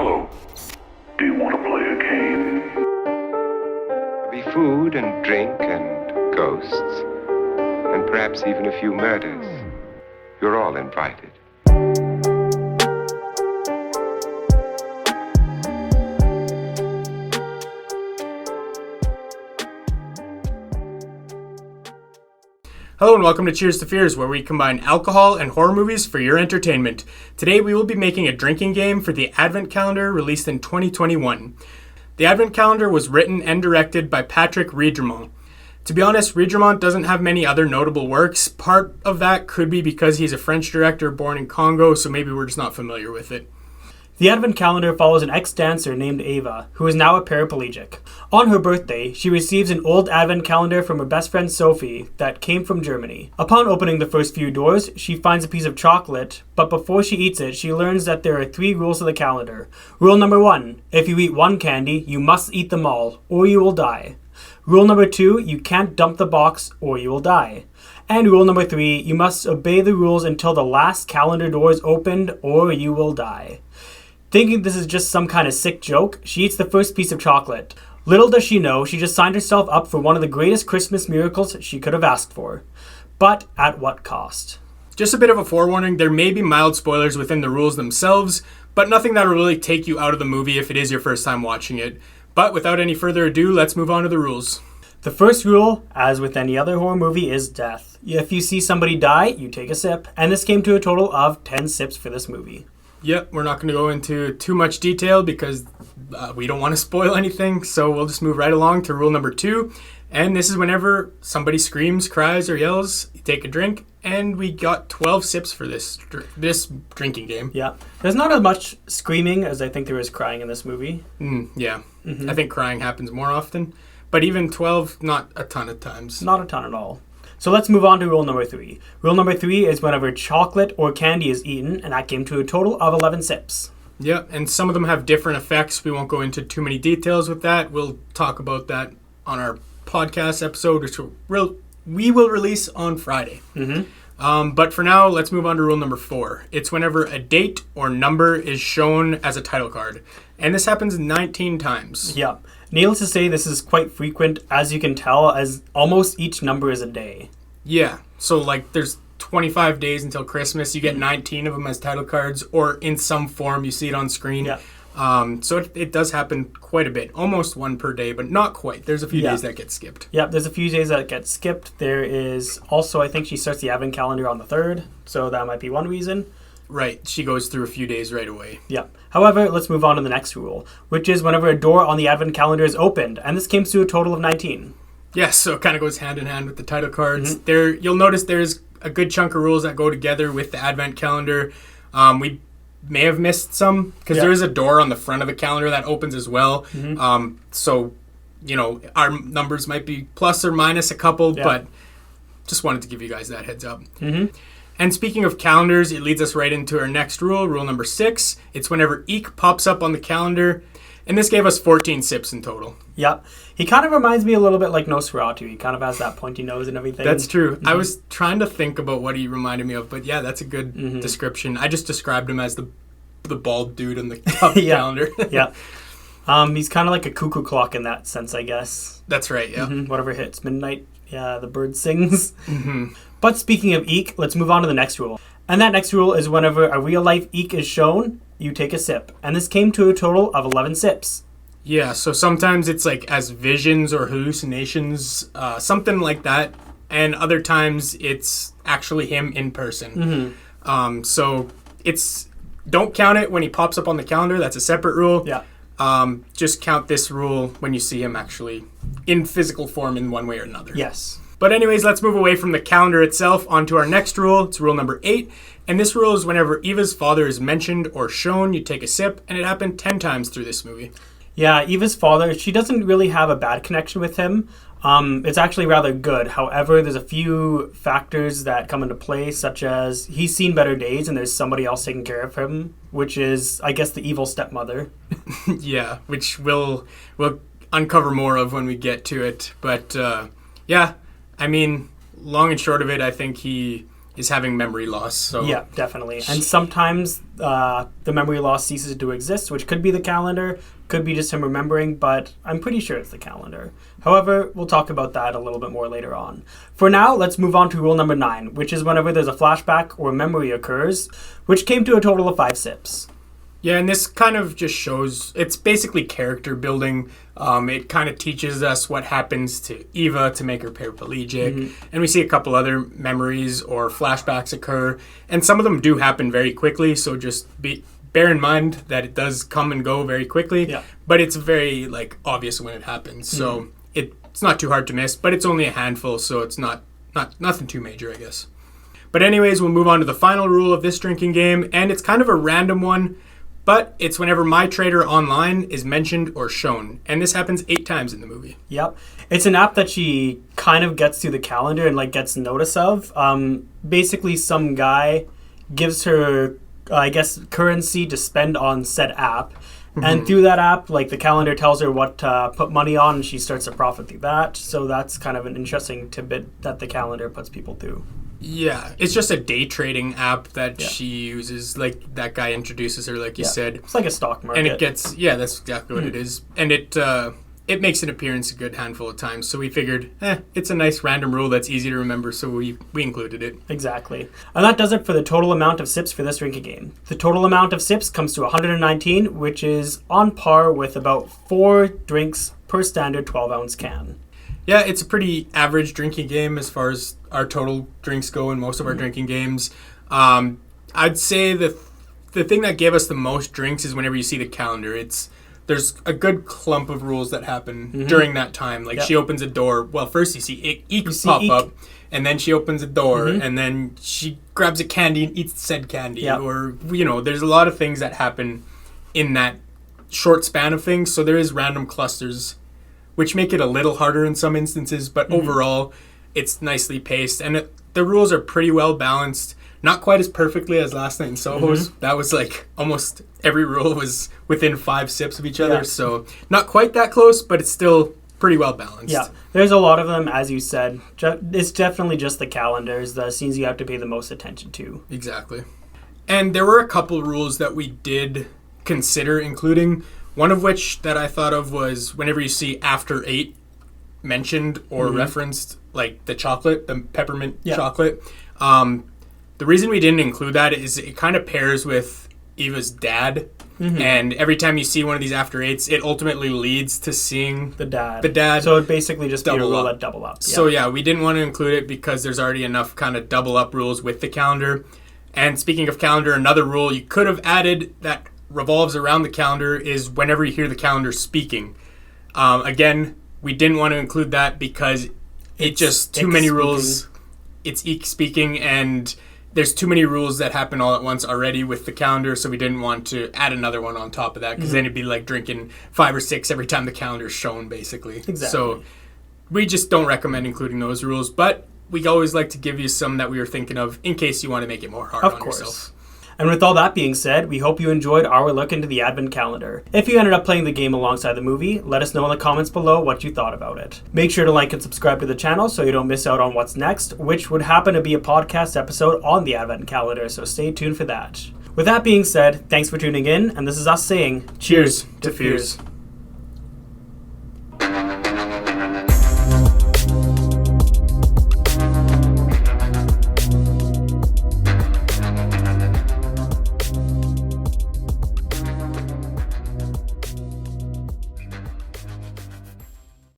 Hello. Do you want to play a game? Be food and drink and ghosts, and perhaps even a few murders. You're all invited. Hello and welcome to Cheers to Fears, where we combine alcohol and horror movies for your entertainment. Today we will be making a drinking game for the Advent Calendar released in 2021. The Advent Calendar was written and directed by Patrick Riedremont. To be honest, Riedremont doesn't have many other notable works. Part of that could be because he's a French director born in Congo, so maybe we're just not familiar with it. The Advent Calendar follows an ex-dancer named Ava, who is now a paraplegic. On her birthday, she receives an old Advent calendar from her best friend Sophie that came from Germany. Upon opening the first few doors, she finds a piece of chocolate, but before she eats it, she learns that there are 3 rules of the calendar. Rule number 1, if you eat one candy, you must eat them all, or you will die. Rule number 2, you can't dump the box, or you will die. And rule number 3, you must obey the rules until the last calendar door is opened, or you will die. Thinking this is just some kind of sick joke, she eats the first piece of chocolate. Little does she know, she just signed herself up for one of the greatest Christmas miracles she could have asked for. But at what cost? Just a bit of a forewarning, there may be mild spoilers within the rules themselves, but nothing that will really take you out of the movie if it is your first time watching it. But without any further ado, let's move on to the rules. The first rule, as with any other horror movie, is death. If you see somebody die, you take a sip, and this came to a total of 10 sips for this movie. Yep, we're not going to go into too much detail because we don't want to spoil anything, so we'll just move right along to rule number 2. And this is whenever somebody screams, cries, or yells, you take a drink, and we got 12 sips for this drinking game. Yeah, there's not as much screaming as I think there is crying in this movie. Yeah, I think crying happens more often, but even 12, not a ton of times. Not a ton at all. So let's move on to rule number 3. Rule number 3 is whenever chocolate or candy is eaten, and that came to a total of 11 sips. Yeah, and some of them have different effects. We won't go into too many details with that. We'll talk about that on our podcast episode, which we will release on Friday. But for now, let's move on to rule number 4. It's whenever a date or number is shown as a title card. And this happens 19 times. Yeah. Needless to say, this is quite frequent, as you can tell, as almost each number is a day. Yeah. So, like, there's 25 days until Christmas. You get 19 of them as title cards, or in some form, you see it on screen. Yeah. So it does happen quite a bit. Almost one per day, but not quite. There's a few days that get skipped. Yeah, there's a few days that get skipped. There is also, I think she starts the Advent calendar on the 3rd, so that might be one reason. Right, she goes through a few days right away. Yeah. However, let's move on to the next rule, which is whenever a door on the Advent calendar is opened, and this came to a total of 19. Yes, so it kind of goes hand in hand with the title cards. There, you'll notice there's a good chunk of rules that go together with the Advent calendar. We may have missed some, because there is a door on the front of the calendar that opens as well. So, you know, our numbers might be plus or minus a couple, but just wanted to give you guys that heads up. And speaking of calendars, it leads us right into our next rule, rule number 6. It's whenever Eek pops up on the calendar, and this gave us 14 sips in total. Yep. He kind of reminds me a little bit like Nosferatu. He kind of has that pointy nose and everything. That's true. I was trying to think about what he reminded me of, but yeah, that's a good description. I just described him as the bald dude on the top of the calendar. Yeah. He's kind of like a cuckoo clock in that sense, I guess. That's right, yeah. Whatever hits midnight, the bird sings. But speaking of Eek, let's move on to the next rule. And that next rule is whenever a real-life Eek is shown, you take a sip. And this came to a total of 11 sips. Yeah, so sometimes it's like as visions or hallucinations, something like that. And other times it's actually him in person. So it's... Don't count it when he pops up on the calendar. That's a separate rule. Yeah. Just count this rule when you see him actually in physical form in one way or another. Yes. But anyways, let's move away from the calendar itself onto our next rule. It's rule number 8. And this rule is whenever Eva's father is mentioned or shown, you take a sip. And it happened 10 times through this movie. Yeah, Eva's father, she doesn't really have a bad connection with him. It's actually rather good. However, there's a few factors that come into play, such as he's seen better days and there's somebody else taking care of him, which is, I guess, the evil stepmother. Yeah, which we'll uncover more of when we get to it. But, yeah, I mean, long and short of it, I think he is having memory loss. So Yeah, definitely. And sometimes the memory loss ceases to exist, which could be the calendar, could be just him remembering, but I'm pretty sure it's the calendar. However, we'll talk about that a little bit more later on. For now, let's move on to rule number 9, which is whenever there's a flashback or memory occurs, which came to a total of 5 sips. Yeah, and this kind of just shows, it's basically character building. It kind of teaches us what happens to Eva to make her paraplegic. And we see a couple other memories or flashbacks occur. And some of them do happen very quickly, so just bear in mind that it does come and go very quickly. Yeah. But it's very obvious when it happens. So it's not too hard to miss, but it's only a handful, so it's not nothing too major, I guess. But anyways, we'll move on to the final rule of this drinking game, and it's kind of a random one. But it's whenever My Trader Online is mentioned or shown. And this happens 8 times in the movie. Yep. It's an app that she kind of gets through the calendar and gets notice of. Basically, some guy gives her, I guess, currency to spend on said app. And through that app, the calendar tells her what to put money on, and she starts to profit through that. So that's kind of an interesting tidbit that the calendar puts people through. Yeah, it's just a day trading app that she uses. That guy introduces her, you said. It's like a stock market. And it gets, that's exactly what it is. And it makes an appearance a good handful of times. So we figured, it's a nice random rule that's easy to remember, so we included it. Exactly. And that does it for the total amount of sips for this drinking game. The total amount of sips comes to 119, which is on par with about 4 drinks per standard 12-ounce can. Yeah, it's a pretty average drinking game as far as our total drinks go in most of our drinking games. I'd say the thing that gave us the most drinks is whenever you see the calendar. There's a good clump of rules that happen during that time. She opens a door. Well, first you see Eek pop up, and then she opens a door, and then she grabs a candy and eats said candy. Yep. Or, there's a lot of things that happen in that short span of things. So there is random clusters, which make it a little harder in some instances, but overall, it's nicely paced. And the rules are pretty well balanced. Not quite as perfectly as Last Night in Soho's. That was almost every rule was within 5 sips of each other. So not quite that close, but it's still pretty well balanced. Yeah, there's a lot of them, as you said. It's definitely just the calendars, the scenes you have to pay the most attention to. Exactly. And there were a couple rules that we did consider including. One of which that I thought of was whenever you see after 8 mentioned or referenced, the chocolate, the peppermint chocolate. The reason we didn't include that is it kind of pairs with Eva's dad. And every time you see one of these after 8s, it ultimately leads to seeing the dad. So it basically just be a rule that double up. Yeah. So we didn't want to include it because there's already enough kind of double up rules with the calendar. And speaking of calendar, another rule you could have added that revolves around the calendar is whenever you hear the calendar speaking. Again, we didn't want to include that because it's just too many rules. It's Eek speaking, and there's too many rules that happen all at once already with the calendar, so we didn't want to add another one on top of that because then it'd be like drinking 5 or 6 every time the calendar's shown, basically. Exactly. So we just don't recommend including those rules, but we always like to give you some that we were thinking of in case you want to make it more hard on yourself. And with all that being said, we hope you enjoyed our look into the Advent calendar. If you ended up playing the game alongside the movie, let us know in the comments below what you thought about it. Make sure to like and subscribe to the channel so you don't miss out on what's next, which would happen to be a podcast episode on the Advent calendar, so stay tuned for that. With that being said, thanks for tuning in, and this is us saying, Cheers to fears.